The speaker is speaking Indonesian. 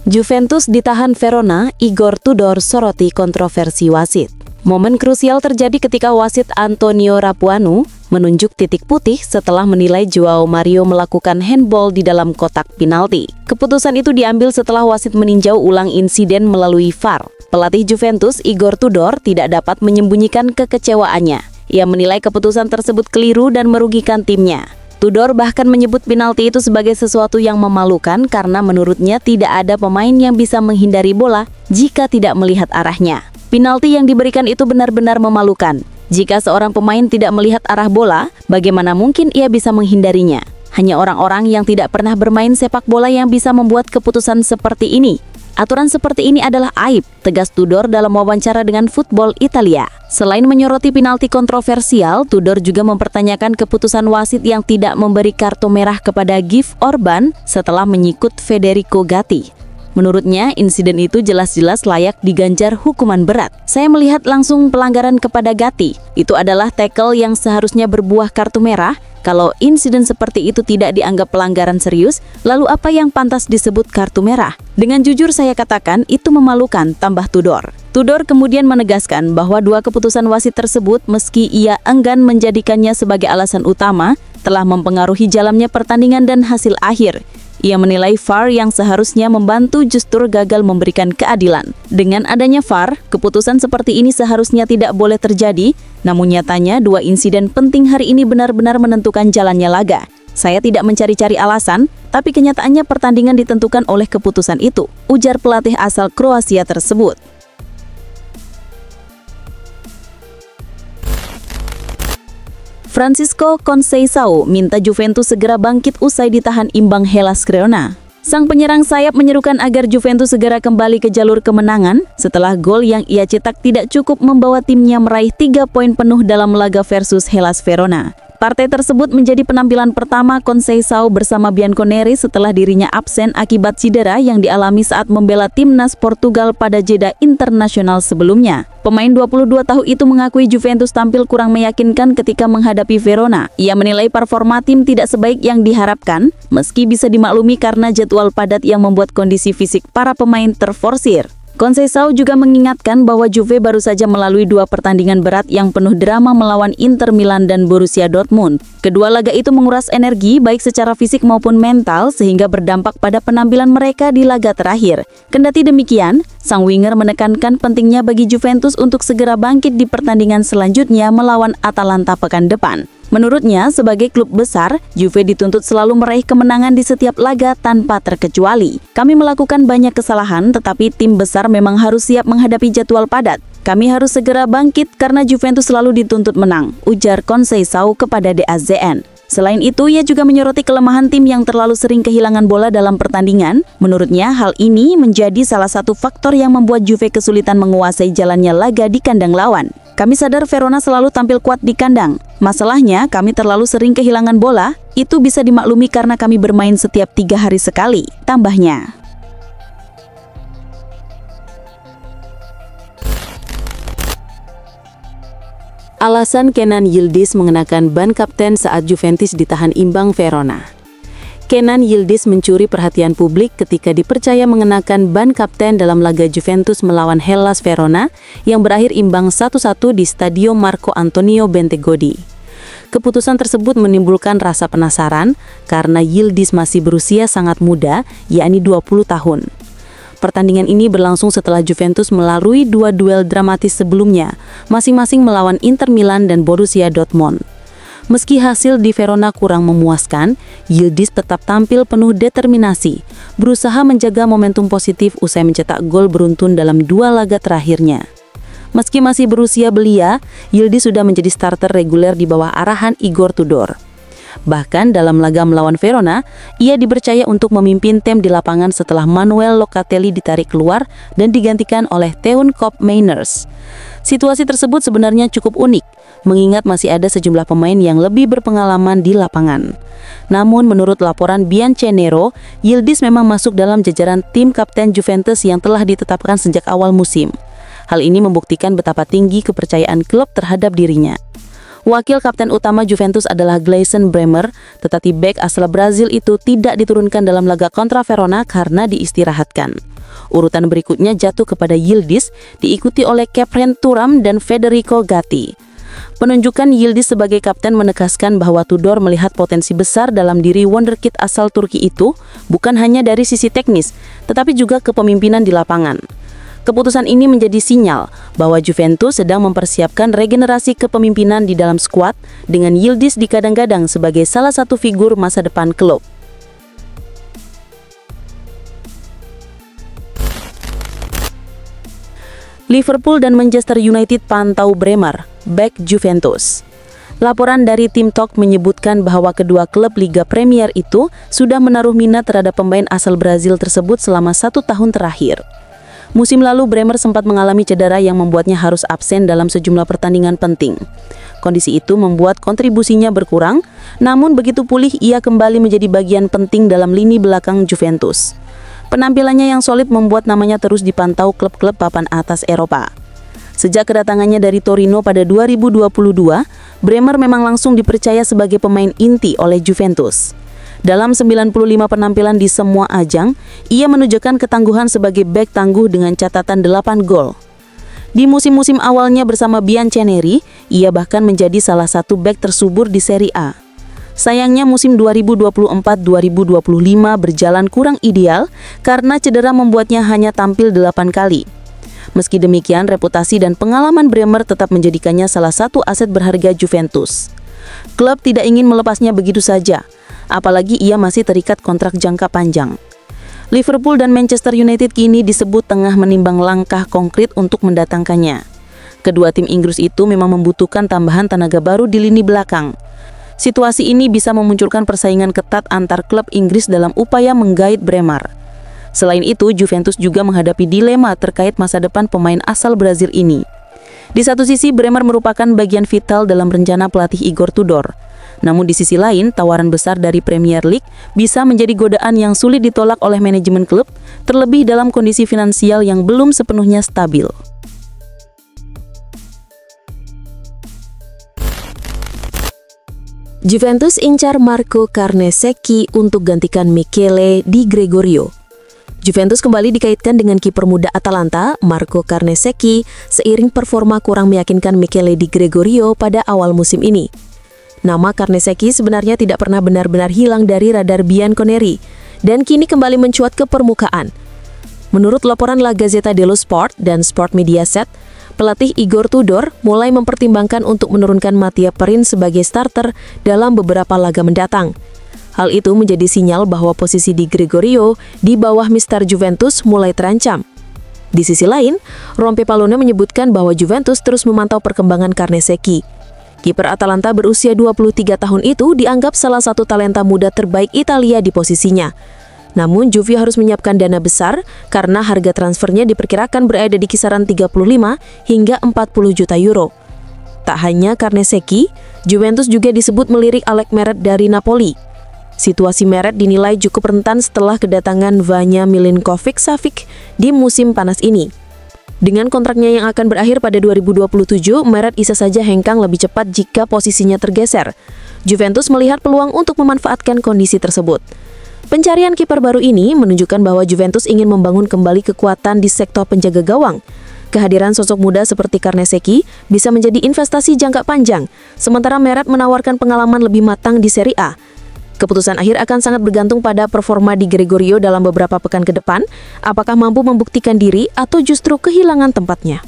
Juventus ditahan Verona, Igor Tudor soroti kontroversi wasit. Momen krusial terjadi ketika wasit Antonio Rapuanu menunjuk titik putih setelah menilai Joao Mario melakukan handball di dalam kotak penalti. Keputusan itu diambil setelah wasit meninjau ulang insiden melalui VAR. Pelatih Juventus, Igor Tudor, tidak dapat menyembunyikan kekecewaannya. Ia menilai keputusan tersebut keliru dan merugikan timnya. Tudor bahkan menyebut penalti itu sebagai sesuatu yang memalukan karena menurutnya tidak ada pemain yang bisa menghindari bola jika tidak melihat arahnya. Penalti yang diberikan itu benar-benar memalukan. Jika seorang pemain tidak melihat arah bola, bagaimana mungkin ia bisa menghindarinya? Hanya orang-orang yang tidak pernah bermain sepak bola yang bisa membuat keputusan seperti ini. Aturan seperti ini adalah aib, tegas Tudor dalam wawancara dengan Football Italia. Selain menyoroti penalti kontroversial, Tudor juga mempertanyakan keputusan wasit yang tidak memberi kartu merah kepada Gif Orban setelah menyikut Federico Gatti. Menurutnya, insiden itu jelas-jelas layak diganjar hukuman berat. Saya melihat langsung pelanggaran kepada Gatti. Itu adalah tackle yang seharusnya berbuah kartu merah. Kalau insiden seperti itu tidak dianggap pelanggaran serius, lalu apa yang pantas disebut kartu merah? Dengan jujur saya katakan, itu memalukan, tambah Tudor. Tudor kemudian menegaskan bahwa dua keputusan wasit tersebut, meski ia enggan menjadikannya sebagai alasan utama, telah mempengaruhi jalannya pertandingan dan hasil akhir. Ia menilai VAR yang seharusnya membantu justru gagal memberikan keadilan. Dengan adanya VAR, keputusan seperti ini seharusnya tidak boleh terjadi, namun nyatanya dua insiden penting hari ini benar-benar menentukan jalannya laga. Saya tidak mencari-cari alasan, tapi kenyataannya pertandingan ditentukan oleh keputusan itu, ujar pelatih asal Kroasia tersebut. Francisco Conceição minta Juventus segera bangkit usai ditahan imbang Hellas Verona. Sang penyerang sayap menyerukan agar Juventus segera kembali ke jalur kemenangan setelah gol yang ia cetak tidak cukup membawa timnya meraih 3 poin penuh dalam laga versus Hellas Verona. Partai tersebut menjadi penampilan pertama Conceição bersama Bianconeri setelah dirinya absen akibat cedera yang dialami saat membela timnas Portugal pada jeda internasional sebelumnya. Pemain 22 tahun itu mengakui Juventus tampil kurang meyakinkan ketika menghadapi Verona. Ia menilai performa tim tidak sebaik yang diharapkan, meski bisa dimaklumi karena jadwal padat yang membuat kondisi fisik para pemain terforsir. Conceição juga mengingatkan bahwa Juve baru saja melalui dua pertandingan berat yang penuh drama melawan Inter Milan dan Borussia Dortmund. Kedua laga itu menguras energi baik secara fisik maupun mental sehingga berdampak pada penampilan mereka di laga terakhir. Kendati demikian, sang winger menekankan pentingnya bagi Juventus untuk segera bangkit di pertandingan selanjutnya melawan Atalanta pekan depan. Menurutnya, sebagai klub besar, Juve dituntut selalu meraih kemenangan di setiap laga tanpa terkecuali. Kami melakukan banyak kesalahan, tetapi tim besar memang harus siap menghadapi jadwal padat. Kami harus segera bangkit karena Juventus selalu dituntut menang, ujar Conceição kepada DAZN. Selain itu, ia juga menyoroti kelemahan tim yang terlalu sering kehilangan bola dalam pertandingan. Menurutnya, hal ini menjadi salah satu faktor yang membuat Juve kesulitan menguasai jalannya laga di kandang lawan. Kami sadar Verona selalu tampil kuat di kandang. Masalahnya, kami terlalu sering kehilangan bola. Itu bisa dimaklumi karena kami bermain setiap 3 hari sekali, tambahnya. Alasan Kenan Yildiz mengenakan ban kapten saat Juventus ditahan imbang Verona. Kenan Yildiz mencuri perhatian publik ketika dipercaya mengenakan ban kapten dalam laga Juventus melawan Hellas Verona yang berakhir imbang 1-1 di Stadio Marco Antonio Bentegodi. Keputusan tersebut menimbulkan rasa penasaran karena Yildiz masih berusia sangat muda, yakni 20 tahun. Pertandingan ini berlangsung setelah Juventus melalui 2 duel dramatis sebelumnya, masing-masing melawan Inter Milan dan Borussia Dortmund. Meski hasil di Verona kurang memuaskan, Yildiz tetap tampil penuh determinasi, berusaha menjaga momentum positif usai mencetak gol beruntun dalam 2 laga terakhirnya. Meski masih berusia belia, Yildiz sudah menjadi starter reguler di bawah arahan Igor Tudor. Bahkan dalam laga melawan Verona, ia dipercaya untuk memimpin tim di lapangan setelah Manuel Locatelli ditarik keluar dan digantikan oleh Teun Koopmeiners. Situasi tersebut sebenarnya cukup unik, mengingat masih ada sejumlah pemain yang lebih berpengalaman di lapangan. Namun menurut laporan Bianconeri, Yildiz memang masuk dalam jajaran tim kapten Juventus yang telah ditetapkan sejak awal musim. Hal ini membuktikan betapa tinggi kepercayaan klub terhadap dirinya. Wakil kapten utama Juventus adalah Gleison Bremer, tetapi bek asal Brazil itu tidak diturunkan dalam laga kontra Verona karena diistirahatkan. Urutan berikutnya jatuh kepada Yildiz, diikuti oleh Khéphren Thuram dan Federico Gatti. Penunjukan Yildiz sebagai kapten menegaskan bahwa Tudor melihat potensi besar dalam diri wonderkid asal Turki itu, bukan hanya dari sisi teknis, tetapi juga kepemimpinan di lapangan. Keputusan ini menjadi sinyal bahwa Juventus sedang mempersiapkan regenerasi kepemimpinan di dalam skuad dengan Yildiz dikadang-kadang sebagai salah satu figur masa depan klub. Liverpool dan Manchester United pantau Bremer, bek Juventus. Laporan dari Tim Talk menyebutkan bahwa kedua klub Liga Premier itu sudah menaruh minat terhadap pemain asal Brazil tersebut selama 1 tahun terakhir. Musim lalu Bremer sempat mengalami cedera yang membuatnya harus absen dalam sejumlah pertandingan penting. Kondisi itu membuat kontribusinya berkurang, namun begitu pulih ia kembali menjadi bagian penting dalam lini belakang Juventus. Penampilannya yang solid membuat namanya terus dipantau klub-klub papan atas Eropa. Sejak kedatangannya dari Torino pada 2022, Bremer memang langsung dipercaya sebagai pemain inti oleh Juventus. Dalam 95 penampilan di semua ajang, ia menunjukkan ketangguhan sebagai bek tangguh dengan catatan 8 gol. Di musim-musim awalnya bersama Bianconeri, ia bahkan menjadi salah satu bek tersubur di Serie A. Sayangnya musim 2024-2025 berjalan kurang ideal karena cedera membuatnya hanya tampil 8 kali. Meski demikian, reputasi dan pengalaman Bremer tetap menjadikannya salah satu aset berharga Juventus. Klub tidak ingin melepasnya begitu saja, apalagi ia masih terikat kontrak jangka panjang. Liverpool dan Manchester United kini disebut tengah menimbang langkah konkret untuk mendatangkannya. Kedua tim Inggris itu memang membutuhkan tambahan tenaga baru di lini belakang. Situasi ini bisa memunculkan persaingan ketat antar klub Inggris dalam upaya menggait Bremer. Selain itu, Juventus juga menghadapi dilema terkait masa depan pemain asal Brazil ini. Di satu sisi, Bremer merupakan bagian vital dalam rencana pelatih Igor Tudor. Namun di sisi lain, tawaran besar dari Premier League bisa menjadi godaan yang sulit ditolak oleh manajemen klub, terlebih dalam kondisi finansial yang belum sepenuhnya stabil. Juventus incar Marco Carnesecchi untuk gantikan Michele Di Gregorio. Juventus kembali dikaitkan dengan kiper muda Atalanta, Marco Carnesecchi, seiring performa kurang meyakinkan Michele Di Gregorio pada awal musim ini. Nama Carnesecchi sebenarnya tidak pernah benar-benar hilang dari radar Bianconeri, dan kini kembali mencuat ke permukaan. Menurut laporan La Gazzetta dello Sport dan Sport Mediaset, pelatih Igor Tudor mulai mempertimbangkan untuk menurunkan Mattia Perin sebagai starter dalam beberapa laga mendatang. Hal itu menjadi sinyal bahwa posisi Di Gregorio di bawah Mister Juventus mulai terancam. Di sisi lain, Rompe Palone menyebutkan bahwa Juventus terus memantau perkembangan Carnesecchi. Kiper Atalanta berusia 23 tahun itu dianggap salah satu talenta muda terbaik Italia di posisinya. Namun Juve harus menyiapkan dana besar karena harga transfernya diperkirakan berada di kisaran 35 hingga 40 juta euro. Tak hanya Carnesecchi, Juventus juga disebut melirik Alex Meret dari Napoli. Situasi Meret dinilai cukup rentan setelah kedatangan Vanja Milinkovic-Savic di musim panas ini. Dengan kontraknya yang akan berakhir pada 2027, Meret bisa saja hengkang lebih cepat jika posisinya tergeser. Juventus melihat peluang untuk memanfaatkan kondisi tersebut. Pencarian kiper baru ini menunjukkan bahwa Juventus ingin membangun kembali kekuatan di sektor penjaga gawang. Kehadiran sosok muda seperti Carnesecchi bisa menjadi investasi jangka panjang, sementara Meret menawarkan pengalaman lebih matang di Serie A. Keputusan akhir akan sangat bergantung pada performa Di Gregorio dalam beberapa pekan ke depan, apakah mampu membuktikan diri atau justru kehilangan tempatnya.